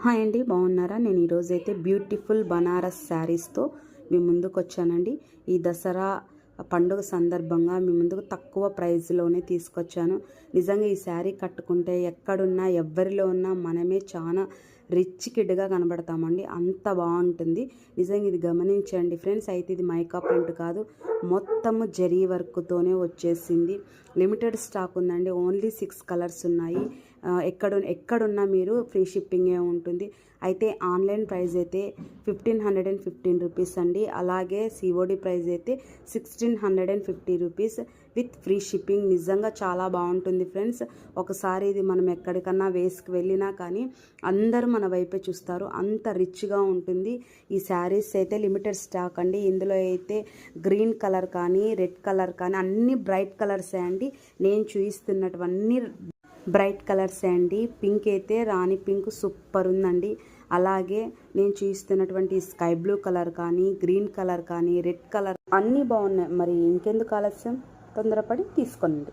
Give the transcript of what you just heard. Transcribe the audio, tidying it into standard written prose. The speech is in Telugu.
హాయ్ అండి, బాగున్నారా? నేను ఈరోజైతే బ్యూటిఫుల్ బనారస్ శారీస్తో మీ ముందుకు వచ్చానండి. ఈ దసరా పండుగ సందర్భంగా మీ ముందుకు తక్కువ ప్రైస్లోనే తీసుకొచ్చాను. నిజంగా ఈ శారీ కట్టుకుంటే ఎక్కడున్నా ఎవ్వరిలో ఉన్నా మనమే చాలా రిచ్ కిడ్గా కనబడతామండి. అంత బాగుంటుంది. నిజంగా ఇది గమనించండి ఫ్రెండ్స్. అయితే ఇది మైకా ప్రింట్ కాదు, మొత్తము జరీ వర్క్తోనే వచ్చేసింది. లిమిటెడ్ స్టాక్ ఉందండి. ఓన్లీ 6 కలర్స్ ఉన్నాయి. ఎక్కడున్నా మీరు ఫ్రీ షిప్పింగే ఉంటుంది. అయితే ఆన్లైన్ ప్రైస్ అయితే 1515 రూపీస్ అండి. అలాగే సిఓడి ప్రైస్ అయితే 1650 రూపీస్ విత్ ఫ్రీ షిప్పింగ్. నిజంగా చాలా బాగుంటుంది ఫ్రెండ్స్. ఒకసారి ఇది మనం ఎక్కడికన్నా వేసుకు వెళ్ళినా కానీ అందరూ మన వైపే చూస్తారు. అంత రిచ్గా ఉంటుంది. ఈ శారీస్ అయితే లిమిటెడ్ స్టాక్ అండి. ఇందులో అయితే గ్రీన్ కలర్ కానీ రెడ్ కలర్ కానీ అన్ని బ్రైట్ కలర్సే అండి. నేను చూపిస్తున్నటువన్నీ బ్రైట్ కలర్సే అండి. పింక్ అయితే రాణి పింక్ సూపర్ ఉందండి. అలాగే నేను చూస్తున్నటువంటి స్కై బ్లూ కలర్ కానీ గ్రీన్ కలర్ కానీ రెడ్ కలర్ అన్నీ బాగున్నాయి. మరి ఇంకెందుకు ఆలస్యం, తొందరపడి తీసుకోండి.